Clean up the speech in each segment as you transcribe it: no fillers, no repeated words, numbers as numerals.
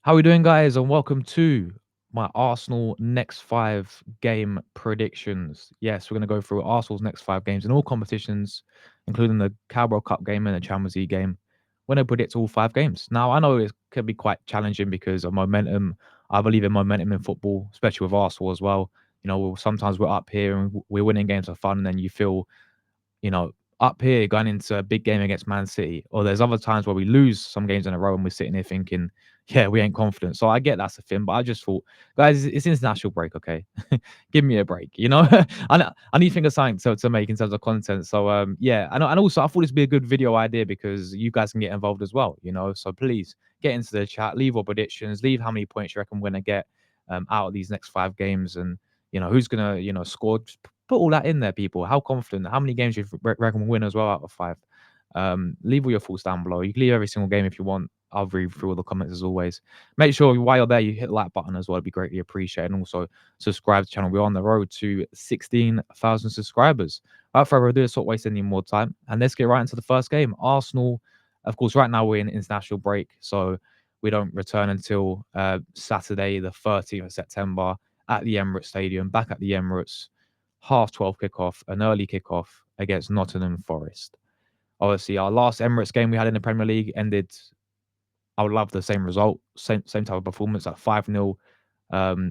How are we doing, guys? And welcome to my Arsenal next five game predictions. Yes, we're going to go through Arsenal's next five games in all competitions, including the Carabao Cup game and the Champions League game. We're going to predict all five games. Now, I know it can be quite challenging because of momentum. I believe in momentum in football, especially with Arsenal as well. Sometimes we're up here and we're winning games for fun, and then you feel up here going into a big game against Man City, or there's other times where we lose some games in a row and we're sitting here thinking, yeah, we ain't confident. So I get that's the thing, but I just thought, guys, it's international break, okay? Give me a break, you know? I need to think of something to make in terms of content. So yeah, and also I thought this would be a good video idea because you guys can get involved as well, you know? So please get into the chat, leave your predictions, leave how many points you reckon we're gonna get out of these next five games, and who's gonna score. Just put all that in there, people. How confident? How many games you reckon will win as well out of five? Leave all your thoughts down below. You can leave every single game if you want. I'll read through all the comments as always. Make sure while you're there, you hit the like button as well. It'd be greatly appreciated. And also subscribe to the channel. We're on the road to 16,000 subscribers. Without further ado, let's not waste any more time. And let's get right into the first game. Arsenal, of course, right now we're in international break. So we don't return until Saturday, the 30th of September at the Emirates Stadium, back at the Emirates, 12:30 kickoff, an early kickoff against Nottingham Forest. Obviously, our last Emirates game we had in the Premier League ended. I would love the same result, same type of performance, like 5-0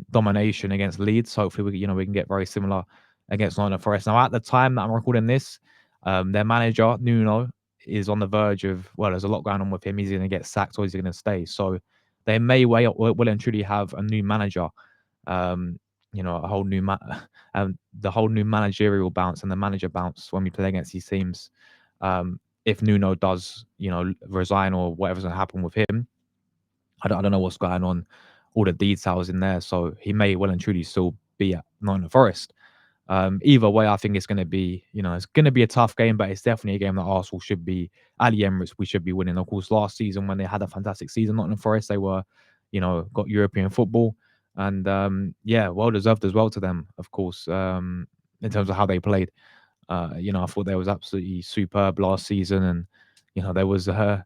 domination against Leeds. Hopefully, we can get very similar against Nottingham Forest. Now, at the time that I'm recording this, their manager Nuno is on the verge of, well, there's a lot going on with him. He's going to get sacked or is he going to stay? So they may well and truly have a new manager. Um, a whole new the whole new managerial bounce and the manager bounce when we play against these teams. If Nuno does, resign or whatever's going to happen with him, I don't know what's going on, all the details in there. So he may well and truly still be at Nottingham Forest. Either way, I think it's going to be, it's going to be a tough game, but it's definitely a game that Arsenal should be at the Emirates. We should be winning. Of course, last season when they had a fantastic season, Nottingham Forest, they were, got European football, and yeah, well deserved as well to them. Of course, in terms of how they played. I thought they was absolutely superb last season, and there was a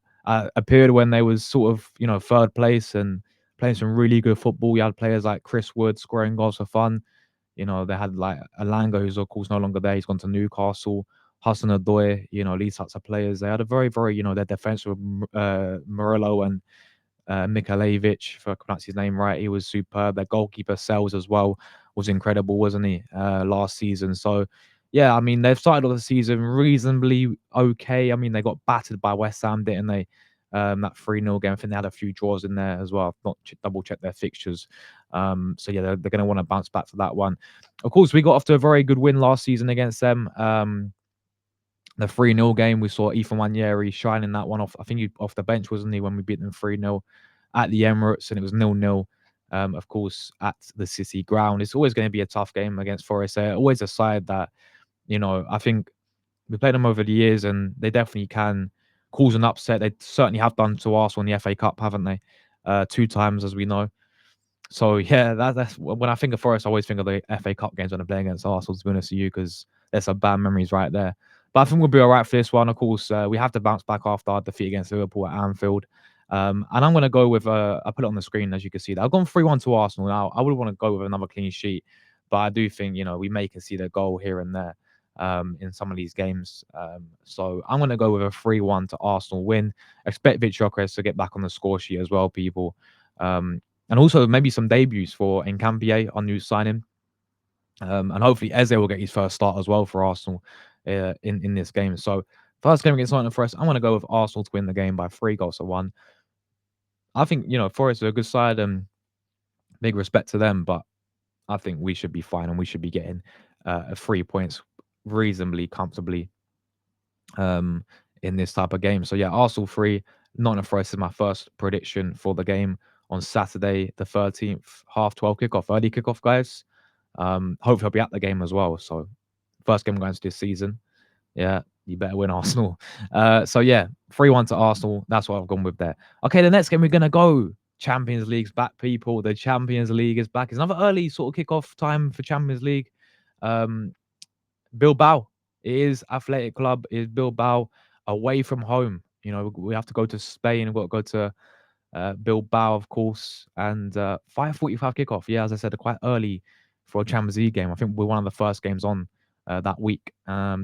period when they was sort of third place and playing some really good football. You had players like Chris Wood scoring goals for fun. They had like Alanga, who's of course no longer there. He's gone to Newcastle. Hassan Adoy, these types of players. They had a very, very, their defense with Murillo and Mikalevic, if I pronounce his name right. He was superb. Their goalkeeper Sells as well was incredible, wasn't he? Last season. So yeah, I mean they've started off the season reasonably okay. I mean they got battered by West Ham, didn't they? That 3-0 game. I think they had a few draws in there as well. I've not double checked their fixtures. So yeah, they're going to want to bounce back for that one. Of course, we got off to a very good win last season against them. The 3-0 game, we saw Ethan Wanyeri shining that one off. I think he off the bench, wasn't he, when we beat them 3-0 at the Emirates, and it was 0-0. Of course, at the City ground. It's always going to be a tough game against Forest. They're always a side that, I think we played them over the years, and they definitely can cause an upset. They certainly have done to Arsenal in the FA Cup, haven't they? Two times, as we know. So yeah, that's when I think of Forest, I always think of the FA Cup games when I'm playing against Arsenal. To be honest with you, because there's some bad memories right there. But I think we'll be all right for this one. Of course, we have to bounce back after our defeat against Liverpool at Anfield. And I'm going to go with, I put it on the screen as you can see. That I've gone 3-1 to Arsenal. Now, I would want to go with another clean sheet, but I do think, we may concede a goal here and there in some of these games. So I'm going to go with a 3-1 to Arsenal win. Expect Victor Gyökeres to get back on the score sheet as well, people. And also maybe some debuts for Nkambie, our new signing. And hopefully Eze will get his first start as well for Arsenal in this game. So first game against Nottingham Forest, I'm going to go with Arsenal to win the game by 3-1. I think, Forest are a good side and big respect to them, but I think we should be fine and we should be getting 3 points reasonably comfortably in this type of game. So yeah, Arsenal 3, Nottingham Forest is my first prediction for the game on Saturday, the 13th, 12:30 kickoff, early kickoff, guys. Hopefully I'll be at the game as well. So first game going to this season. Yeah, you better win Arsenal. So yeah, 3-1 to Arsenal. That's what I've gone with there. Okay, the next game we're gonna go. Champions League's back, people. The Champions League is back. It's another early sort of kickoff time for Champions League. Bilbao. It is Athletic Club. It is Bilbao away from home. We have to go to Spain. We've got to go to Bilbao, of course, and 5:45 kickoff. Yeah, as I said, quite early for a Champions League game. I think we're one of the first games on that week.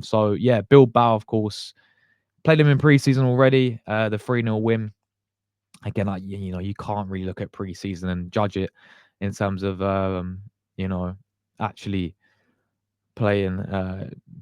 So yeah, Bilbao, of course, played them in pre-season already. The 3-0 win. Again, like you know, you can't really look at pre-season and judge it in terms of you know, actually playing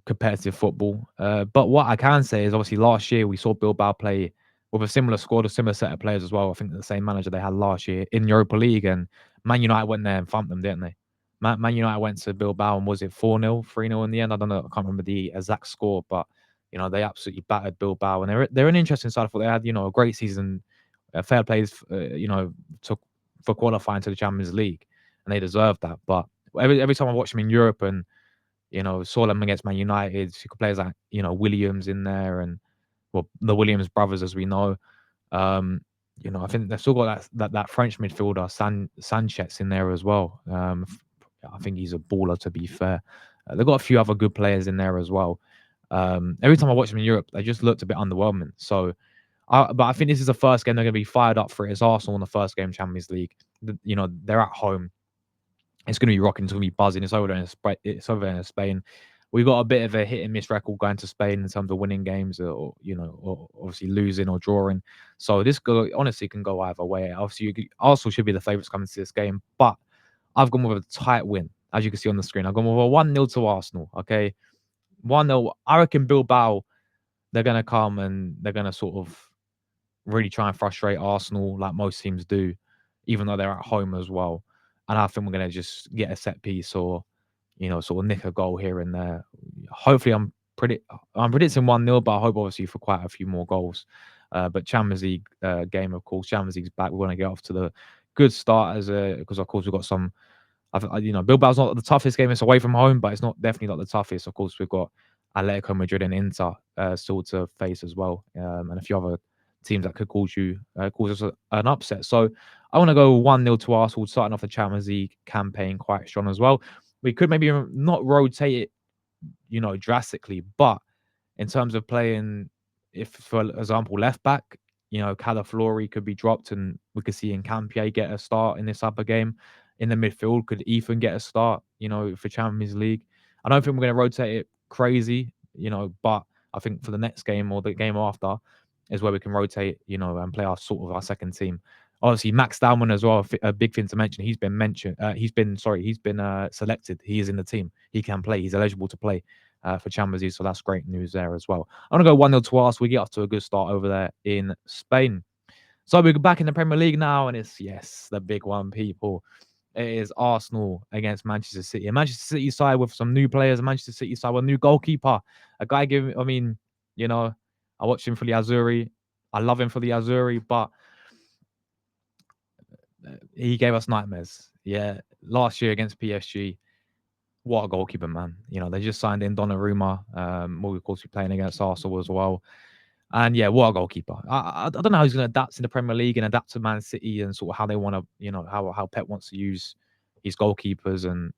competitive football. But what I can say is obviously last year we saw Bilbao play with a similar squad, a similar set of players as well. I think the same manager they had last year in Europa League, and Man United went there and thumped them, didn't they? Man United went to Bilbao and was it 4-0, 3-0 in the end? I don't know. I can't remember the exact score, but you know they absolutely battered Bilbao, and they're an interesting side. I thought they had a great season, fair plays, took for qualifying to the Champions League, and they deserved that. But every time I watch them in Europe and saw them against Man United. You could players like, Williams in there and well, the Williams brothers, as we know. Um, I think they've still got that French midfielder Sanchez in there as well. I think he's a baller. To be fair, they've got a few other good players in there as well. Every time I watch them in Europe, they just looked a bit underwhelming. So, but I think this is the first game they're going to be fired up for it. It's Arsenal in the first game Champions League. They're at home. It's going to be rocking. It's going to be buzzing. It's over there in Spain. We've got a bit of a hit and miss record going to Spain in terms of winning games, or obviously losing or drawing. So this honestly can go either way. Obviously, Arsenal should be the favourites coming to this game, but I've gone with a tight win, as you can see on the screen. I've gone with a 1-0 to Arsenal. Okay, 1-0. I reckon Bilbao, they're going to come and they're going to sort of really try and frustrate Arsenal like most teams do, even though they're at home as well. And I think we're going to just get a set piece or, sort of nick a goal here and there. Hopefully, I'm predicting 1-0, but I hope obviously for quite a few more goals. But Champions League game, of course, Champions League's back. We want to get off to the good start because of course we've got some. Bilbao's not the toughest game. It's away from home, but it's not definitely not the toughest. Of course, we've got Atletico Madrid and Inter still to face as well, and a few other teams that could cause us an upset. So I want to go 1-0 to Arsenal, starting off the Champions League campaign quite strong as well. We could maybe not rotate it, drastically, but in terms of playing, if for example left back, Calaflori could be dropped, and we could see Encampie get a start in this upper game. In the midfield, could Ethan get a start? For Champions League. I don't think we're going to rotate it crazy, but I think for the next game or the game after is where we can rotate, and play our second team. Obviously, Max Dalman as well. A big thing to mention. He's been mentioned. He's been selected. He is in the team. He can play. He's eligible to play for Champions League. So that's great news there as well. I'm gonna go 1-0 to us. We get off to a good start over there in Spain. So we're back in the Premier League now, and it's the big one, people. It is Arsenal against Manchester City. A Manchester City side with some new players. A Manchester City side with a new goalkeeper. A guy I watched him for the Azzurri. I love him for the Azzurri, but he gave us nightmares. Yeah, last year against PSG, what a goalkeeper, man. They just signed in Donnarumma, who of course be playing against Arsenal as well. And yeah, what a goalkeeper. I don't know how he's going to adapt in the Premier League and adapt to Man City and sort of how they want to, how Pep wants to use his goalkeepers, and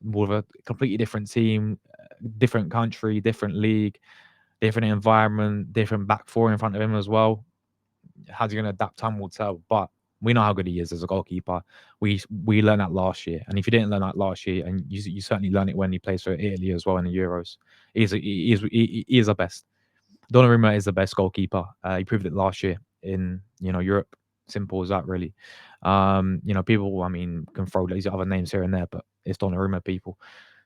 with a completely different team, different country, different league, different environment, different back four in front of him as well. How's he going to adapt? Time will tell. But we know how good he is as a goalkeeper. We learned that last year, and if you didn't learn that last year, and you certainly learn it when he plays for Italy as well in the Euros, he is the best. Donnarumma is the best goalkeeper. He proved it last year in Europe. Simple as that, really. People, can throw these other names here and there, but it's Donnarumma, people.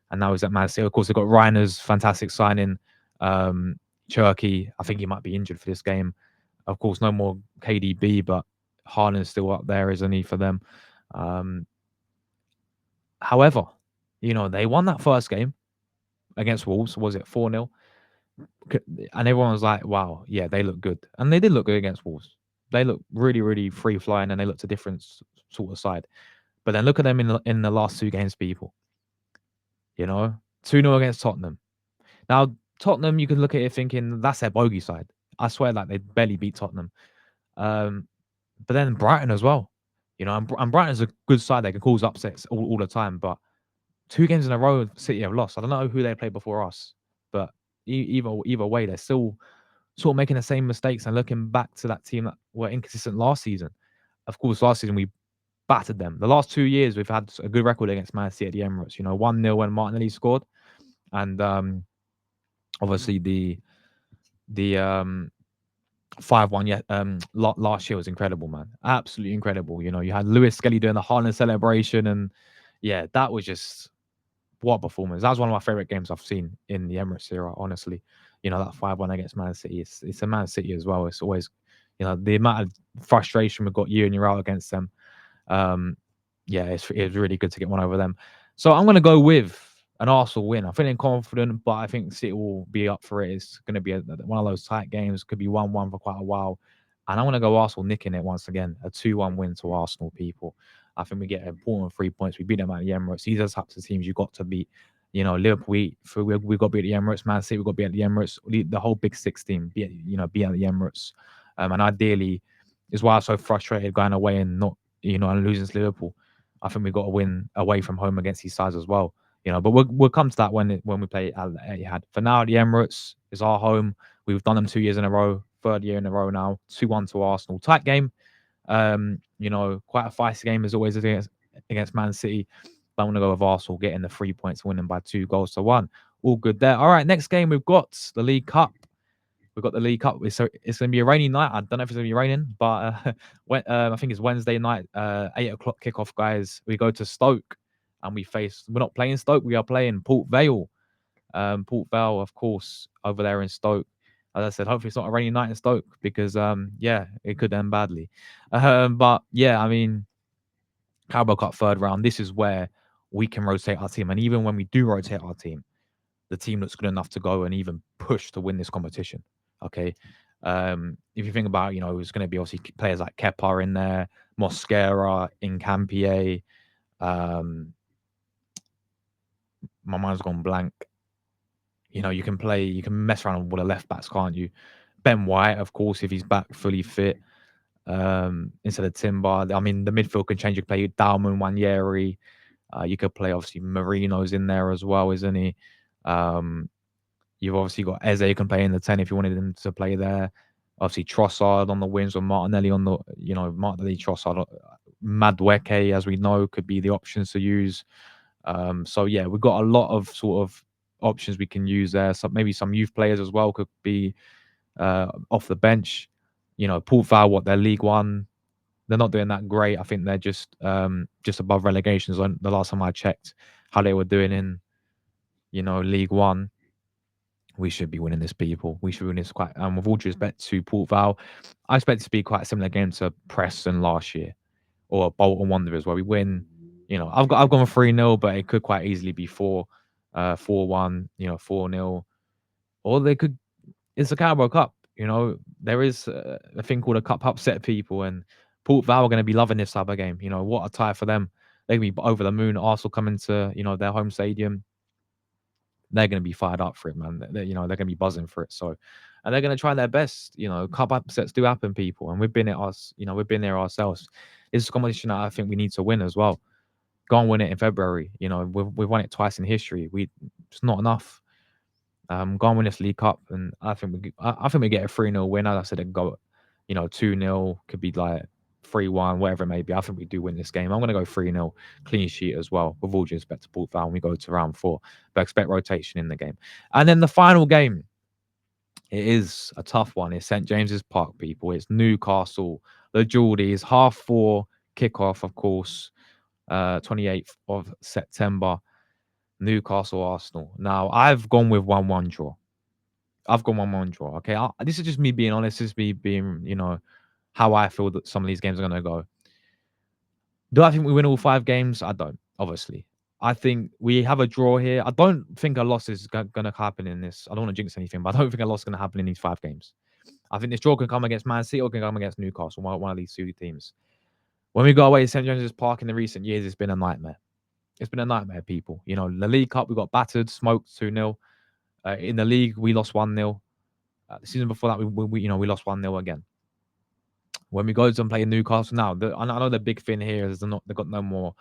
And now he's at Man City. Of course, they've got Reiner's fantastic signing. Cherky, I think he might be injured for this game. Of course, no more KDB, but Haaland's still up there, isn't he, for them? However, they won that first game against Wolves. Was it 4-0? And everyone was like, wow, yeah, they look good. And they did look good against Wolves. They look really, really free flying, and they looked a different sort of side. But then look at them in the last two games, people. 2-0 against Tottenham. Now, Tottenham, you can look at it thinking that's their bogey side. I swear, like they barely beat Tottenham. But then Brighton as well. And Brighton's a good side. They can cause upsets all the time. But 2 games in a row, City have lost. I don't know who they played before us, but either way, they're still sort of making the same mistakes and looking back to that team that were inconsistent last season. Of course, last season we battered them. The last 2 years we've had a good record against Man City at the Emirates. 1-0 when Martinelli scored, and obviously the 5-1. Yeah, last year was incredible, man. Absolutely incredible. You had Lewis Skelly doing the Haaland celebration, and yeah, that was just what a performance. That was one of my favorite games I've seen in the Emirates era. Honestly, that 5-1 against Man City. It's a Man City as well. It's always, the amount of frustration we've got year in year out against them. Um, yeah, it's really good to get one over them. So I'm going to go with an Arsenal win. I'm feeling confident, but I think City will be up for it. It's going to be one of those tight games. Could be 1-1 for quite a while. And I'm going to go Arsenal nicking it once again. A 2-1 win to Arsenal, people. I think we get important 3 points. We beat them at the Emirates. These are the types of teams you got to beat. Liverpool, we got to be at the Emirates. Man City, we got to be at the Emirates. The whole Big Six team, be at the Emirates. And ideally, is why I'm so frustrated going away and not, and losing to Liverpool. I think we've got to win away from home against these sides as well. But we'll come to that when we play at Etihad. For now, the Emirates is our home. We've done them 2 years in a row, third year in a row now. 2-1 to Arsenal. Tight game. Quite a feisty game as always against Man City. But I'm gonna go with Arsenal getting the 3 points, winning by 2-1. All good there. All right, next game we've got the League Cup. We've got the League Cup. It's going to be a rainy night. I don't know if it's going to be raining, but I think it's Wednesday night, 8 o'clock kickoff, guys. We go to Stoke and we're not playing Stoke. We are playing Port Vale. Port Vale, of course, over there in Stoke. As I said, hopefully it's not a rainy night in Stoke because, yeah, it could end badly. But yeah, I mean, Carabao Cup third round, this is where we can rotate our team. And even when we do rotate our team, the team looks good enough to go and even push to win this competition. Okay. If you think about, it's going to be obviously players like Kepa in there, Mosquera, Incampier. My mind's gone blank. You can mess around with the left backs, can't you? Ben White, of course, if he's back fully fit, instead of Timber. I mean, the midfield can change. You play Dalman, Wanyeri. You could play, obviously, Marino's in there as well, isn't he? You've obviously got Eze who can play in the 10 if you wanted him to play there. Obviously, Trossard on the wings or Martinelli on the, Martinelli, Trossard, Madueke, as we know, could be the options to use. So, yeah, we've got a lot of sort of options we can use there. So maybe some youth players as well could be off the bench. Port Vale, they're League One. They're not doing that great. I think they're just above relegations on the last time I checked how they were doing in, League One. We should be winning this, people. We should win this quite. And with all due respect to Port Vale, I expect it to be quite a similar game to Preston last year or Bolton Wanderers, where we win. I've gone 3-0, but it could quite easily be 4-1, 4-0, or they could. It's a Carabao Cup. There is a thing called a cup upset, people, and Port Vale are going to be loving this type of game. What a tie for them. They're going to be over the moon. Arsenal coming to their home stadium. They're going to be fired up for it, man. They're going to be buzzing for it. So, and they're going to try their best. Cup upsets do happen, people, and we've been there ourselves. This is a competition that I think we need to win as well. Go and win it in February. We've won it twice in history. It's not enough. Go and win this League Cup, and I think we get a 3-0 win. As I said, it go, 2-0, could be like 3-1, whatever it may be. I think we do win this game. I'm going to go 3-0, clean sheet as well, with all due respect to Port Vale when we go to round 4. But expect rotation in the game. And then the final game, it is a tough one. It's St. James's Park, people. It's Newcastle, the Geordies, 4:30 kickoff, of course, 28th of September. Newcastle, Arsenal. Now, I've gone with 1-1 draw. I've gone 1-1 draw. Okay, this is just me being honest. This is me being, how I feel that some of these games are going to go. Do I think we win all 5 games? I don't, obviously. I think we have a draw here. I don't think a loss is going to happen in this. I don't want to jinx anything, but I don't think a loss is going to happen in these 5 games. I think this draw can come against Man City or can come against Newcastle, one of these 2 teams. When we go away to St. James's Park in the recent years, it's been a nightmare. It's been a nightmare, people. The League Cup, we got battered, smoked 2-0. In the league, we lost 1-0. The season before that, we lost 1-0 again. When we go to and play in Newcastle now, I know the big thing here is they've got no more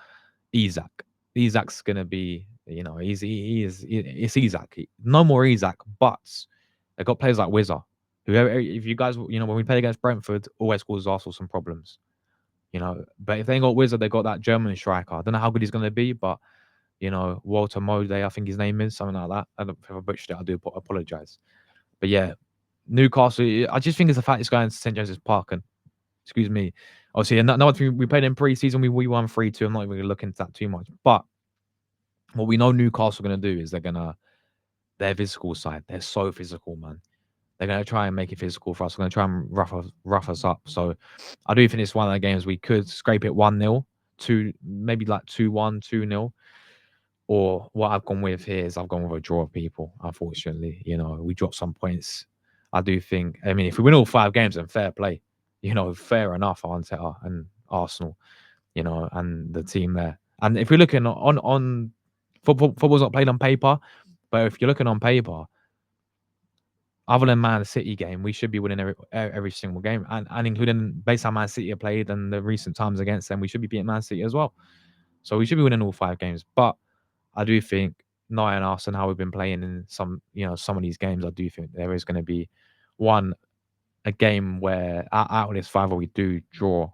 Isak. Isak's gonna be, it's Isak. No more Isak, but they've got players like Wizard, who, if you guys, when we played against Brentford, always causes Arsenal some problems. you know. But if they ain't got Wizard, they got that German striker. I don't know how good he's gonna be, but you know, Walter Mode, I think his name is something like that. I don't if I butchered it, I do apologize. But yeah, Newcastle. I just think it's the fact it's going to St James's Park, and excuse me. Obviously, another thing we played in pre-season, we won 3-2. I'm not even going to look into that too much. But what we know Newcastle are going to do is their physical side. They're so physical, man. They're going to try and make it physical for us. They're going to try and rough us up. So I do think it's one of the games we could scrape it 1-0, maybe like 2-1, 2-0. Or what I've gone with here is I've gone with a draw of people, unfortunately. You know, we dropped some points. I do think, I mean, if we win all 5 games, then fair play. You know, fair enough, Arteta and Arsenal, you know, and the team there. And if we're looking on football's not played on paper, but if you're looking on paper, other than Man City game, we should be winning every single game, and including based on Man City have played and the recent times against them, we should be beating Man City as well. So we should be winning all 5 games. But I do think knowing us and how we've been playing in some of these games, I do think there is going to be a game where out of this 5 where we do draw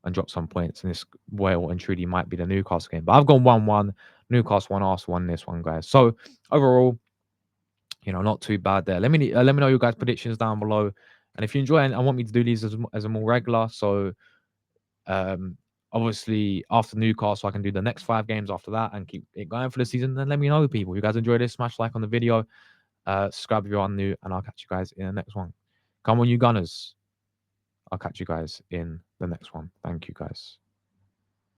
and drop some points, and this well and truly might be the Newcastle game. But I've gone 1-1, Newcastle 1, Arsenal 1, this one, guys. So overall, not too bad there. Let me know your guys' predictions down below, and if you enjoy and want me to do these as a more regular, so um, obviously after Newcastle, I can do the next 5 games after that and keep it going for the season. Then let me know, people. If you guys enjoy this, smash like on the video, subscribe if you're new, and I'll catch you guys in the next one. Come on, you Gunners. I'll catch you guys in the next one. Thank you, guys.